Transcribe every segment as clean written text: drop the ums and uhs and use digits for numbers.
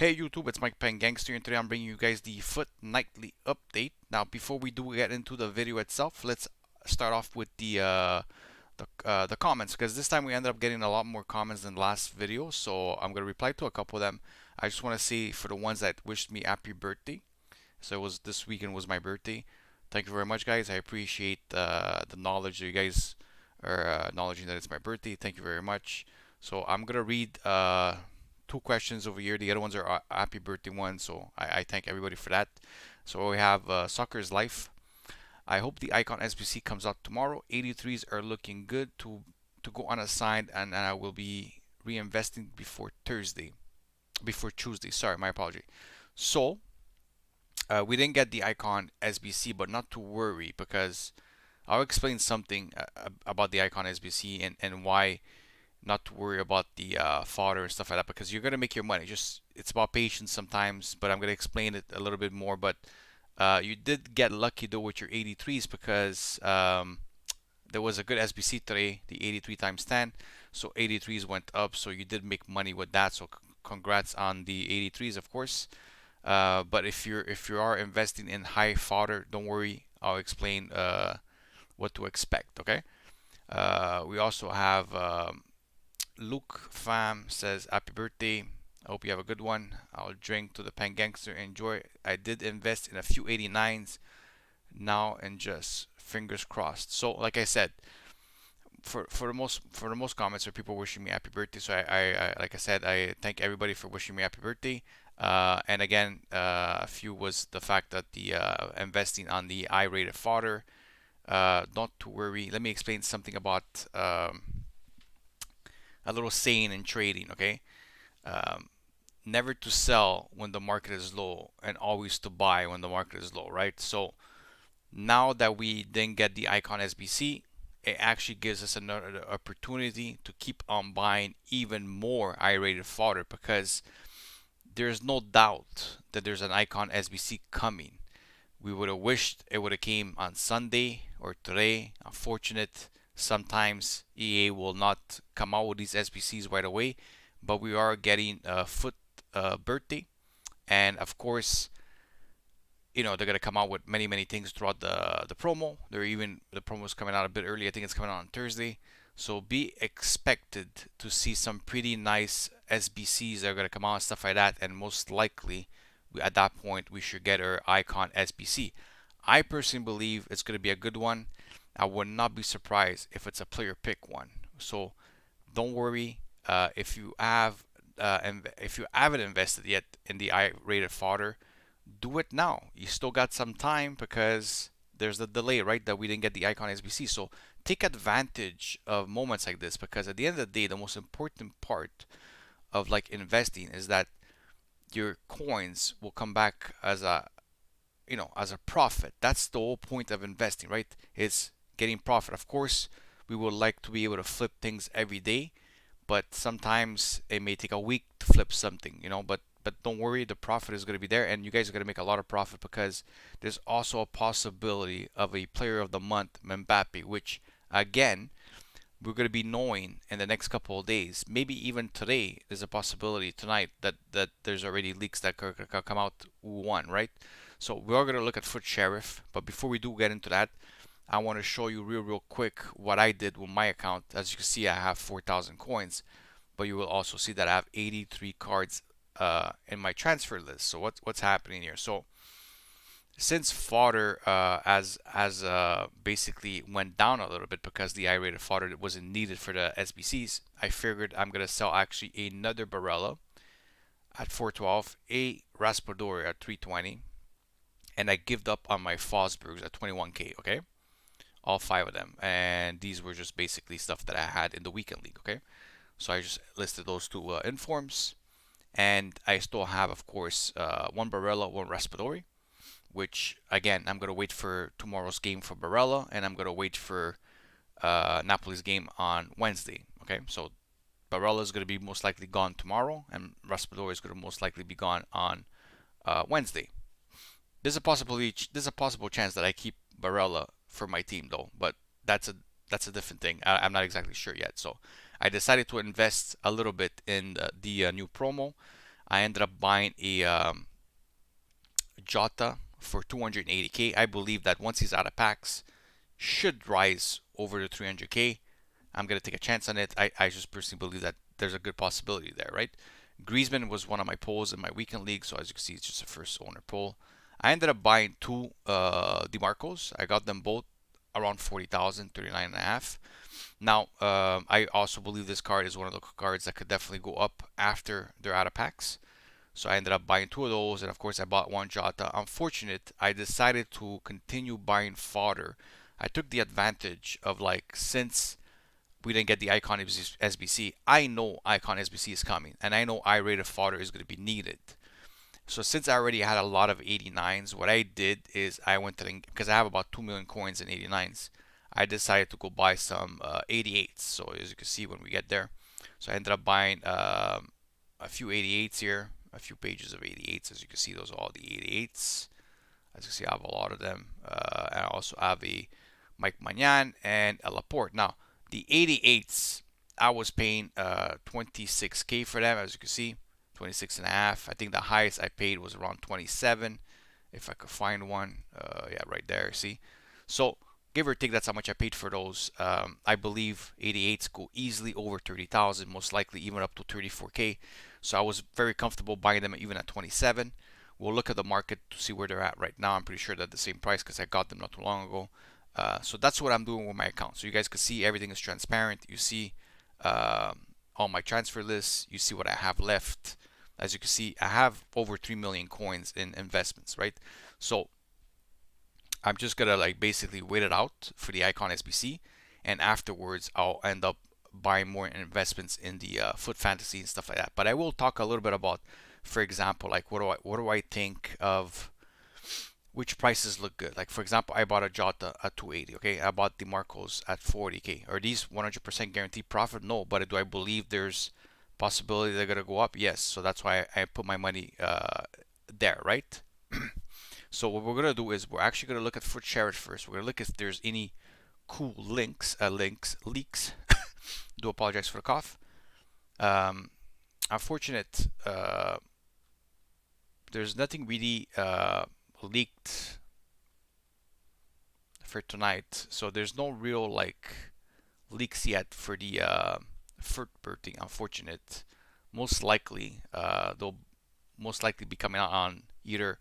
Hey YouTube, it's Mike Penn Gangster, and today I'm bringing you guys the Foot Nightly Update. Now, before we do get into the video itself, let's start off with the comments, because this time we ended up getting a lot more comments than last video. So I'm gonna reply to a couple of them. I just want to say for the ones that wished me happy birthday. So it was this weekend was my birthday. Thank you very much, guys. I appreciate the knowledge that you guys are acknowledging that it's my birthday. Thank you very much. So I'm gonna read two questions over here. The other ones are happy birthday ones. So I thank everybody for that. So we have Soccer's Life. I hope the Icon SBC comes out tomorrow. 83s are looking good to go unassigned, and I will be reinvesting before Tuesday. Sorry, my apology. So we didn't get the Icon SBC, but not to worry, because I'll explain something about the Icon SBC and why not to worry about the fodder and stuff like that, because you're gonna make your money. Just it's about patience sometimes, but I'm gonna explain it a little bit more. But you did get lucky though with your 83s, because there was a good SBC today, the 83 times 10. So 83s went up, so you did make money with that. So congrats on the 83s, of course. But if you are investing in high fodder, don't worry. I'll explain what to expect. Okay. We also have Luke Fam says happy birthday. I hope you have a good one. I'll drink to the Pan Gangster. Enjoy. I did invest in a few 89s now, and just fingers crossed. So like I said, for the most comments are people wishing me happy birthday. So I like I said, I thank everybody for wishing me happy birthday. And again, a few was the fact that the investing on the I-rated fodder. Not to worry. Let me explain something about a little saying in trading. Okay, um, never to sell when the market is low, and always to buy when the market is low. Right. So now that we didn't get the Icon SBC, it actually gives us another opportunity to keep on buying even more I-rated fodder, because there's no doubt that there's an Icon SBC coming. We would have wished it would have came on Sunday or today. Unfortunate, sometimes EA will not come out with these SBCs right away, but we are getting a Foot birthday, and of course, they're gonna come out with many things throughout the promo. The promo is coming out a bit early. I think it's coming out on Thursday. So be expected to see some pretty nice SBCs that are gonna come out and stuff like that. And most likely, at that point, we should get our Icon SBC. I personally believe it's gonna be a good one. I would not be surprised if it's a player pick one. So don't worry. If you haven't invested yet in the I-rated fodder, do it now. You still got some time, because there's the delay, right? That we didn't get the Icon SBC. So take advantage of moments like this, because at the end of the day, the most important part of like investing is that your coins will come back as a profit. That's the whole point of investing, right? It's getting profit. Of course, we would like to be able to flip things every day, but sometimes it may take a week to flip something, but don't worry, the profit is going to be there, and you guys are going to make a lot of profit, because there's also a possibility of a player of the month, Mbappe, which again, we're going to be knowing in the next couple of days. Maybe even today, there's a possibility tonight that there's already leaks that could come out who won, right? So we are going to look at Foot Sheriff, but before we do get into that, I want to show you real quick what I did with my account. As you can see, I have 4,000 coins, but you will also see that I have 83 cards in my transfer list. So what's happening here? So since fodder as basically went down a little bit, because the I-rated fodder wasn't needed for the SBCs, I figured I'm gonna sell actually another Barella at 412, a Raspadori at 320, and I gave up on my Fosbergs at 21k. Okay, all five of them, and these were just basically stuff that I had in the weekend league. Okay, so I just listed those two informs, and I still have, of course, one Barella, one Raspadori, which again I'm gonna wait for tomorrow's game for Barella, and I'm gonna wait for Napoli's game on Wednesday. Okay, so Barella is gonna be most likely gone tomorrow, and Raspadori is gonna most likely be gone on Wednesday. There's a possible chance that I keep Barella for my team though, but that's a different thing. I'm not exactly sure yet. So I decided to invest a little bit in the new promo. I ended up buying a Jota for 280k. I believe that once he's out of packs, should rise over to 300k. I'm gonna take a chance on it. I just personally believe that there's a good possibility there, right? Griezmann was one of my pulls in my weekend league, so as you can see, it's just a first owner pull. I ended up buying two DeMarcos. I got them both around 40,000, 39 and a half. Now, I also believe this card is one of the cards that could definitely go up after they're out of packs. So I ended up buying two of those, and of course I bought one Jota. Unfortunate, I decided to continue buying fodder. I took the advantage of, like, since we didn't get the Icon SBC, I know Icon SBC is coming, and I know I-rated fodder is going to be needed. So since I already had a lot of 89s, what I did is I went to the, because I have about 2 million coins in 89s, I decided to go buy some 88s. So as you can see when we get there, so I ended up buying a few 88s here, a few pages of 88s. As you can see, those are all the 88s. As you can see, I have a lot of them. And I also have a Mike Magnan and a Laporte. Now, the 88s, I was paying 26k for them, as you can see, 26 and a half. I think the highest I paid was around 27, if I could find one. Yeah, right there, see? So, give or take, that's how much I paid for those. I believe 88s go easily over 30,000, most likely even up to 34k. So I was very comfortable buying them even at 27. We'll look at the market to see where they're at right now. I'm pretty sure they're at the same price because I got them not too long ago. So that's what I'm doing with my account. So you guys can see everything is transparent. You see all my transfer lists. You see what I have left. As you can see, I have over 3 million coins in investments, right? So I'm just gonna like basically wait it out for the Icon SBC, and afterwards I'll end up buying more investments in the Foot Fantasy and stuff like that. But I will talk a little bit about, for example, like what do I think of which prices look good. Like for example, I bought a Jota at 280. Okay, I bought the Marcos at 40k. Are these 100% guaranteed profit? No, but do I believe there's possibility they're gonna go up? Yes. So that's why I put my money there, right? So what we're gonna do is we're actually gonna look at Foot Cherish first. We're gonna look if there's any cool leaks. Do apologize for the cough. Um, Unfortunate. There's nothing really leaked for tonight, so there's no real like leaks yet for the Foot birthing. Unfortunate. Most likely, they'll most likely be coming out on either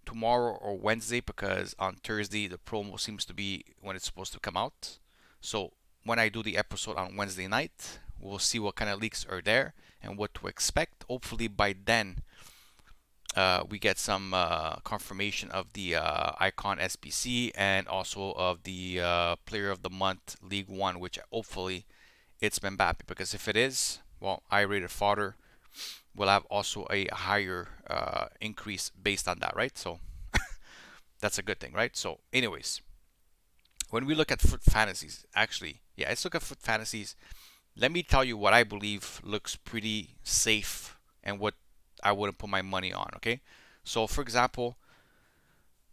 tomorrow or Wednesday, because on Thursday the promo seems to be when it's supposed to come out. So when I do the episode on Wednesday night, we'll see what kind of leaks are there and what to expect. Hopefully by then we get some confirmation of the Icon SBC and also of the Player of the Month League One, which hopefully it's Mbappe, because if it is, well, I rated fodder will have also a higher increase based on that, right? So that's a good thing, right? So, anyways, when we look at Foot Fantasies, actually, yeah, let's look at Foot Fantasies. Let me tell you what I believe looks pretty safe and what I wouldn't put my money on, okay? So, for example,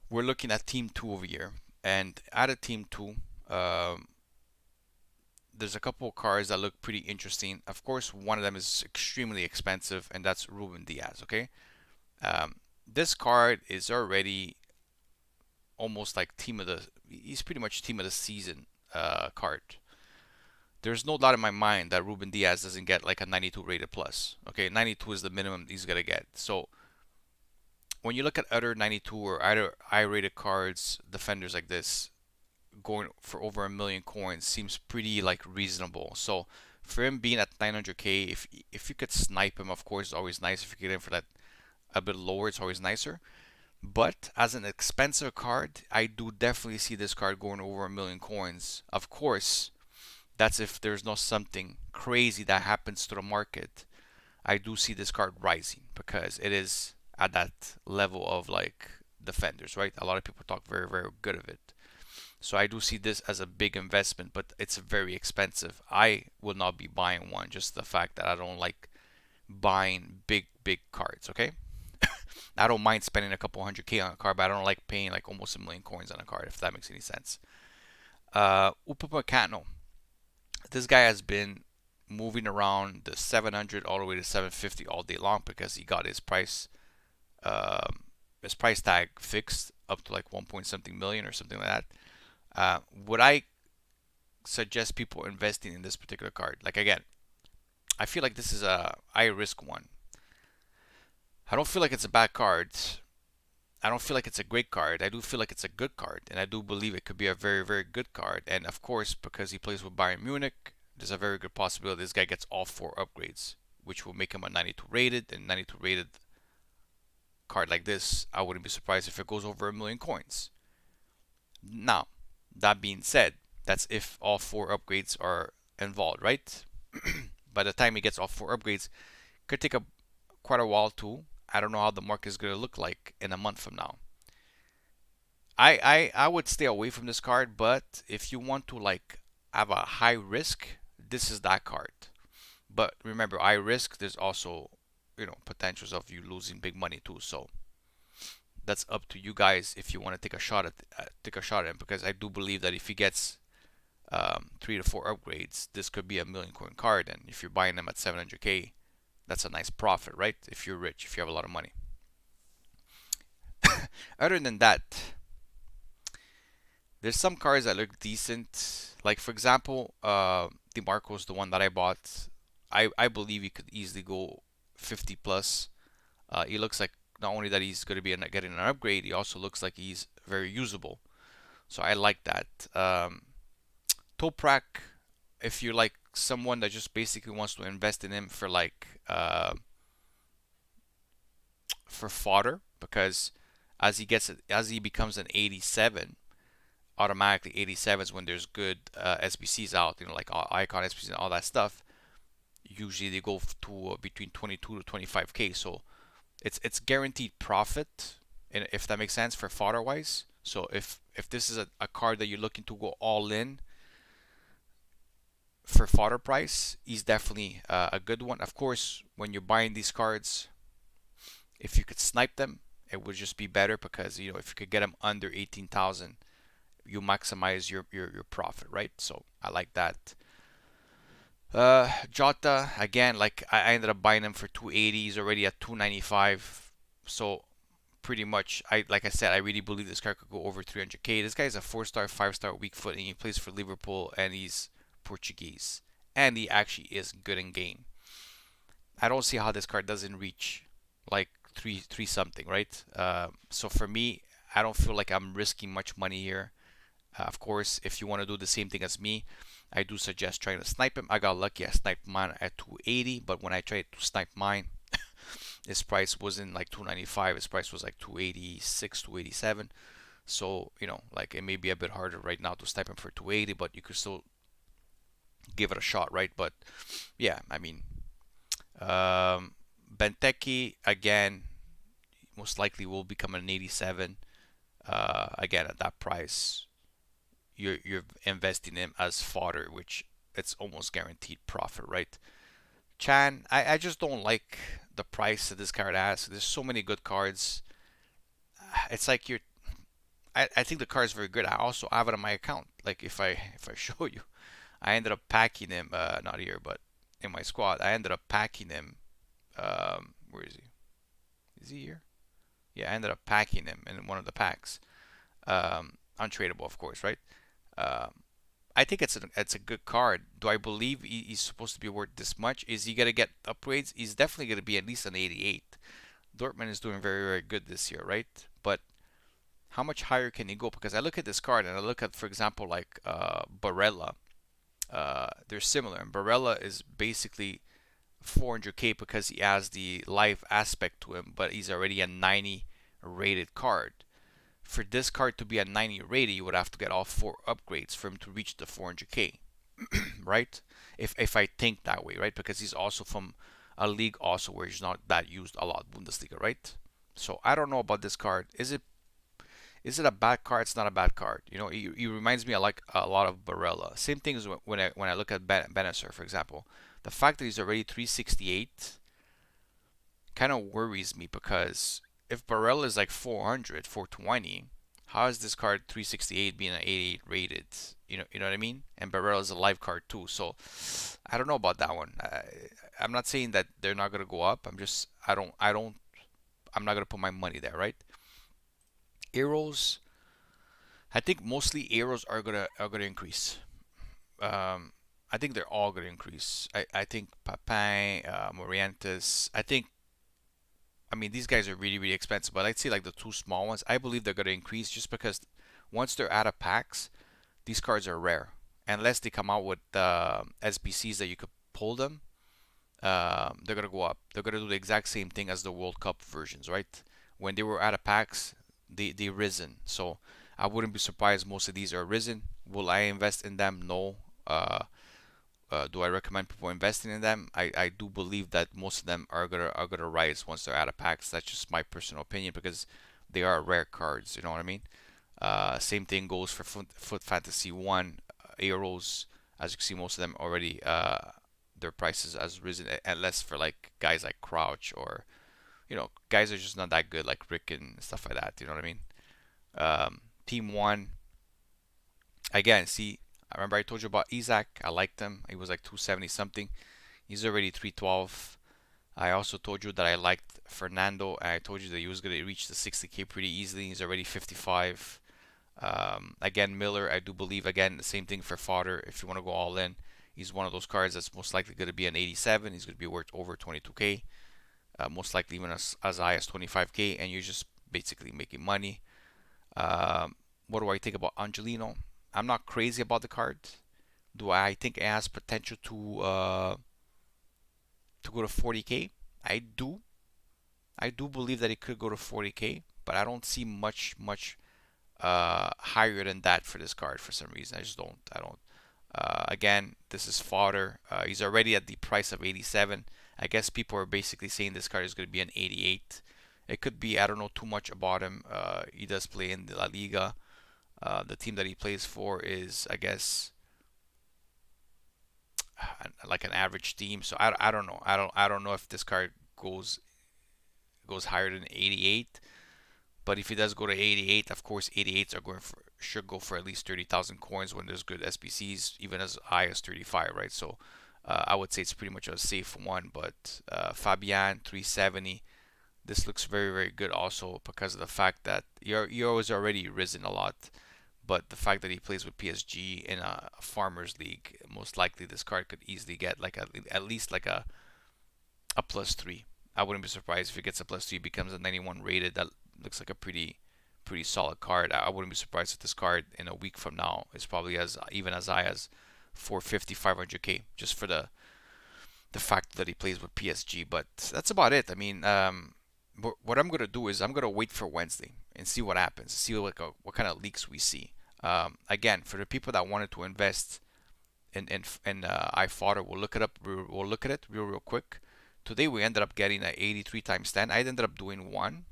we're looking at Team 2 over here, and out of Team 2, there's a couple of cards that look pretty interesting. Of course, one of them is extremely expensive, and that's Ruben Diaz, okay? This card is already almost like he's pretty much team of the season card. There's no doubt in my mind that Ruben Diaz doesn't get like a 92 rated plus. Okay, 92 is the minimum he's gonna get. So when you look at other 92 or other I rated cards, defenders like this, going for over a million coins seems pretty like reasonable. So for him being at 900k, if you could snipe him, of course, it's always nice. If you get him for that a bit lower, it's always nicer. But as an expensive card, I do definitely see this card going over a million coins. Of course, that's if there's not something crazy that happens to the market. I do see this card rising because it is at that level of like defenders, right? A lot of people talk very, very good of it. So I do see this as a big investment, but it's very expensive. I will not be buying one, just the fact that I don't like buying big cards, okay? I don't mind spending a couple 100k on a card, but I don't like paying like almost a million coins on a card, if that makes any sense. Upamecano. This guy has been moving around the 700 all the way to 750 all day long because he got um, his price tag fixed up to like 1 point something million or something like that. Would I suggest people investing in this particular card? Like again, I feel like this is a high risk one. I don't feel like it's a bad card. I don't feel like it's a great card. I do feel like it's a good card, and I do believe it could be a very, very good card. And of course, because he plays with Bayern Munich, there's a very good possibility this guy gets all four upgrades, which will make him a 92 rated. And 92 rated card like this, I wouldn't be surprised if it goes over 1 million coins. Now, that being said, that's if all four upgrades are involved, right? By the time he gets all four upgrades, could take quite a while too. I don't know how the market is going to look like in a month from now. I would stay away from this card, but if you want to like have a high risk, this is that card. But remember, high risk, there's also potentials of you losing big money too. So that's up to you guys if you want to take a shot at him, because I do believe that if he gets 3 to 4 upgrades, this could be a 1 million coin card, and if you're buying them at 700k, that's a nice profit, right? If you're rich, if you have a lot of money. Other than that, there's some cards that look decent. Like for example, DeMarco's the one that I bought. I believe he could easily go 50 plus. He looks like not only that he's going to be getting an upgrade, he also looks like he's very usable. So I like that. Toprak, if you're like someone that just basically wants to invest in him for like for fodder, because as he becomes an 87, automatically 87s when there's good SBCs out, like icon SBCs and all that stuff. Usually they go to between 22 to 25k, so it's guaranteed profit, if that makes sense for fodder wise. So if this is a card that you're looking to go all in for fodder price, he's definitely a good one. Of course, when you're buying these cards, if you could snipe them, it would just be better, because if you could get them under 18,000, you maximize your profit, right? So I like that. Jota, again, like I ended up buying him for 280. He's already at 295. So pretty much, like I said, I really believe this card could go over 300k. This guy's a 4-star, 5-star weak foot, and he plays for Liverpool, and he's Portuguese, and he actually is good in game. I don't see how this card doesn't reach like three something, right? So for me, I don't feel like I'm risking much money here. Of course, if you want to do the same thing as me, I do suggest trying to snipe him. I got lucky, I sniped mine at 280, but when I tried to snipe mine, his price wasn't like 295. His price was like 286, 287. So like it may be a bit harder right now to snipe him for 280, but you could still give it a shot, right? But yeah, I mean, Benteke again most likely will become an 87. Again, at that price, you're investing him as fodder, which it's almost guaranteed profit, right? Chan, I just don't like the price that this card has. There's so many good cards. It's like I think the card is very good. I also have it on my account. Like if I show you, I ended up packing him. Not here, but in my squad, I ended up packing him. Where is he? Is he here? Yeah, I ended up packing him in one of the packs. Untradeable, of course, right? Um, I think it's a good card. Do I believe he's supposed to be worth this much? Is he gonna get upgrades? He's definitely gonna be at least an 88. Dortmund is doing very, very good this year, right? But how much higher can he go? Because I look at this card and I look at, for example, like Barella. They're similar, and Barella is basically 400k because he has the live aspect to him, but he's already a 90 rated card. For this card to be a 90 rated, you would have to get all four upgrades for him to reach the 400k, right? If I think that way, right? Because he's also from a league also where he's not that used a lot, Bundesliga, right? So I don't know about this card. Is it a bad card? It's not a bad card. He reminds me of like a lot of Barella. Same thing as when I look at Benacer, for example. The fact that he's already 368 kind of worries me, because if Barella is like 400, 420, How is this card 368 being an 88 rated? You know what I mean? And Barrera is a live card too. So I don't know about that one. I'm not saying that they're not gonna go up. I'm not gonna put my money there, right? Arrows. I think mostly arrows are gonna increase. Um, I think they're all gonna increase. I think Papin, Morientes. I mean these guys are really really expensive, but I'd say like the two small ones. I believe they're gonna increase just because once they're out of packs, these cards are rare. Unless they come out with SBCs that you could pull them, they're gonna go up. They're gonna do the exact same thing as the World Cup versions, right? When they were out of packs, they risen. So I wouldn't be surprised most of these are risen. Will I invest in them? No. Do I recommend people investing in them? I do believe that most of them are gonna rise once they're out of packs. That's just my personal opinion because they are rare cards. You know what I mean? Same thing goes for Foot Fantasy One arrows. As you can see, most of them already their prices has risen, unless for like guys like Crouch or guys are just not that good like Rick and stuff like that. You know what I mean? Team One again. See, I remember I told you about Isaac. I liked him. He was like 270 something. He's already 312. I also told you that I liked Fernando, and I told you that he was going to reach the 60K pretty easily. He's already 55. Again, Miller, I do believe, again, the same thing for fodder. If you want to go all in, he's one of those cards that's most likely going to be an 87. He's going to be worth over 22K, most likely even as high as 25K, and you're just basically making money. Um, what do I think about Angelino? I'm not crazy about the card. Do I think it has potential to go to 40K? I do. I do believe that it could go to 40K, but I don't see much higher than that for this card for some reason. I just don't. I don't. Again, this is fodder. He's already at the price of 87. I guess people are basically saying this card is going to be an 88. It could be. I don't know too much about him. He does play in the La Liga. The team that he plays for is, I guess, like an average team. So I don't know. I don't know if this card goes higher than 88. But if it does go to 88, of course, 88s are going for should go for at least 30,000 coins when there's good SBCs, even as high as 35, right? So I would say it's pretty much a safe one. But Fabian 370, this looks very very good also because of the fact that Euro is already risen a lot. But the fact that he plays with PSG in a Farmers League, most likely this card could easily get like at least like a +3. I wouldn't be surprised if it gets a +3, becomes a 91 rated. That looks like a pretty solid card. I wouldn't be surprised if this card in a week from now is probably as even as high as 450, 500K, just for the fact that he plays with PSG. But that's about it. I mean, what I'm gonna do is I'm gonna wait for Wednesday and see what happens, see what kind of leaks we see. Again, for the people that wanted to invest in iFodder, we'll look it up. We'll look at it real quick. Today we ended up getting an 83 times 10. I ended up doing one.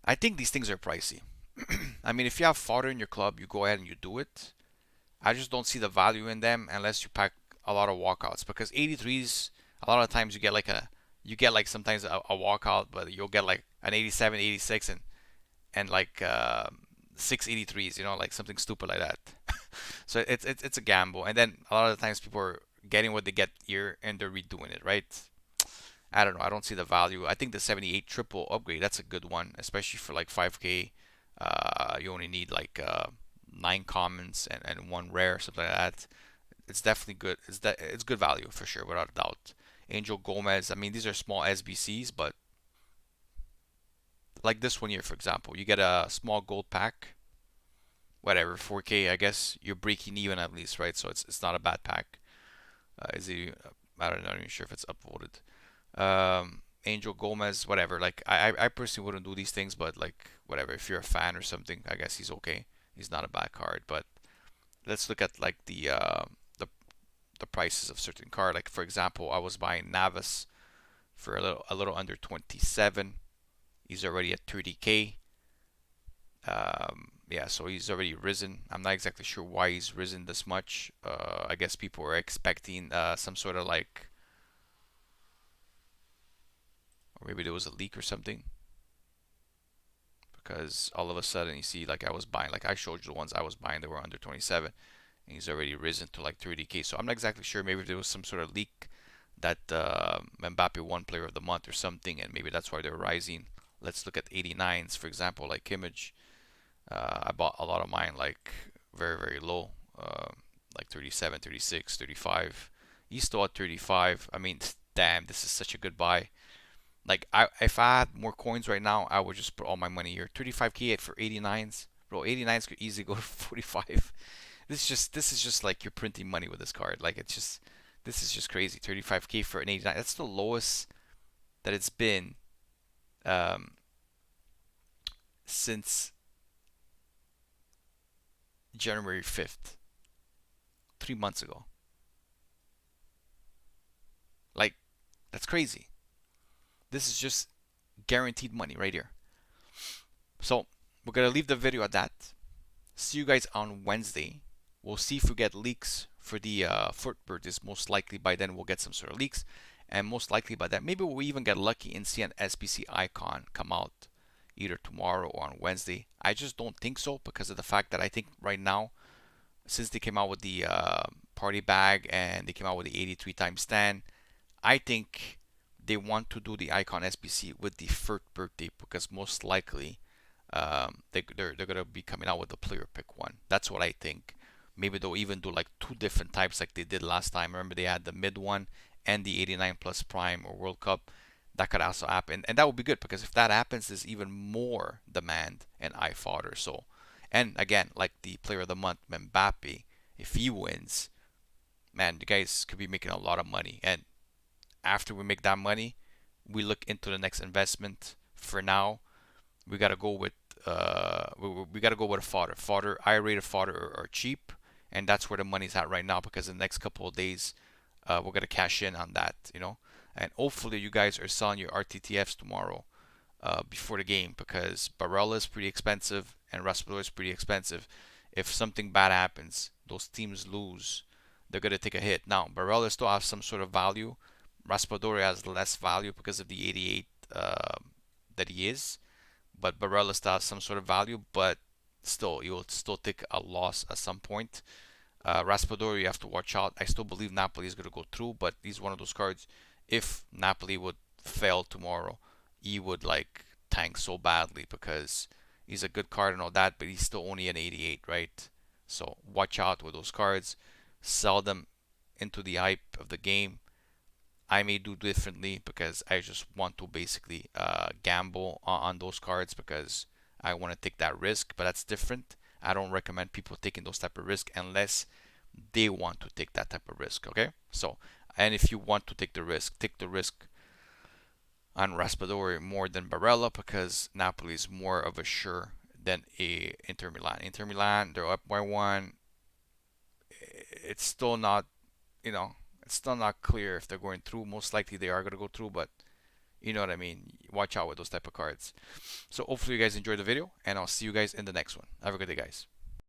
I think these things are pricey. I mean, if you have fodder in your club, you go ahead and you do it. I just don't see the value in them unless you pack a lot of walkouts, because 83s a lot of times you get like sometimes a walkout, but you'll get like an 87, 86, and like 683s, like something stupid like that. So it's a gamble, and then a lot of the times people are getting what they get here and they're redoing it, right? I don't know. I don't see the value. I think the 78 triple upgrade, that's a good one, especially for like 5K. You only need like 9 commons and one rare, something like that. It's definitely good. It's good value for sure, without a doubt. Angel Gomez. I mean, these are small SBCs, but like this one here, for example, you get a small gold pack, whatever, 4K. I guess you're breaking even at least, right? So it's not a bad pack. Is he? I don't know. I'm not even sure if it's upvoted. Angel Gomez, whatever. Like I personally wouldn't do these things, but like whatever. If you're a fan or something, I guess he's okay. He's not a bad card. But let's look at like the the prices of certain card. Like for example, I was buying Navas for a little under 27. He's already at 30K. Yeah, so he's already risen. I'm not exactly sure why he's risen this much. I guess people were expecting some sort of like, or maybe there was a leak or something. because all of a sudden you see like I was buying, like I showed you the ones I was buying that were under 27, and he's already risen to like 30K. So I'm not exactly sure. Maybe if there was some sort of leak that Mbappe won Player of the Month or something, and maybe that's why they're rising. Let's look at 89s, for example, like Kimmich. I bought a lot of mine like very, very low, like 37, 36, 35. He's still at 35. I mean, damn, this is such a good buy. Like, if I had more coins right now, I would just put all my money here. 35K for 89s. Bro, 89s could easily go to 45. This is just like you're printing money with this card. Like, this is just crazy. 35K for an 89. That's the lowest that it's been um, since January 5th, 3 months ago. Like, that's crazy. This is just guaranteed money right here. So, we're going to leave the video at that. See you guys on Wednesday. We'll see if we get leaks for the Footbird. Is most likely by then we'll get some sort of leaks. And most likely by that, maybe we'll even get lucky and see an SBC icon come out either tomorrow or on Wednesday. I just don't think so because of the fact that I think right now, since they came out with the party bag and they came out with the 83 times stand, I think they want to do the icon SBC with the first birthday because most likely they're gonna be coming out with the player pick one. That's what I think. Maybe they'll even do like two different types like they did last time. Remember they had the mid one and the 89 plus prime or World Cup. That could also happen, and that would be good because if that happens, there's even more demand and eye fodder. So, and again, like the player of the month, Mbappe, if he wins, man, you guys could be making a lot of money. And after we make that money, we look into the next investment. For now, we gotta go with we gotta go with a fodder. Fodder, I-rated fodder are cheap, and that's where the money's at right now because the next couple of days, we're gonna cash in on that, and hopefully you guys are selling your RTTFs tomorrow before the game because Barella is pretty expensive and Raspador is pretty expensive. If something bad happens, those teams lose, they're gonna take a hit. Now Barella still has some sort of value. Raspador has less value because of the 88 that he is, but Barella still has some sort of value. But still, you will still take a loss at some point. Raspador, you have to watch out. I still believe Napoli is going to go through, but he's one of those cards. If Napoli would fail tomorrow, he would like tank so badly because he's a good card and all that, but he's still only an 88, right? So watch out with those cards. Sell them into the hype of the game. I may do differently because I just want to basically gamble on those cards because I want to take that risk, but that's different. I don't recommend people taking those type of risk unless they want to take that type of risk, okay? So, and if you want to take the risk on Raspadori more than Barella because Napoli is more of a sure than a Inter Milan. Inter Milan, they're up by one. It's still not, it's still not clear if they're going through. Most likely they are going to go through, but you know what I mean. Watch out with those type of cards. So hopefully you guys enjoyed the video, and I'll see you guys in the next one. Have a good day, guys.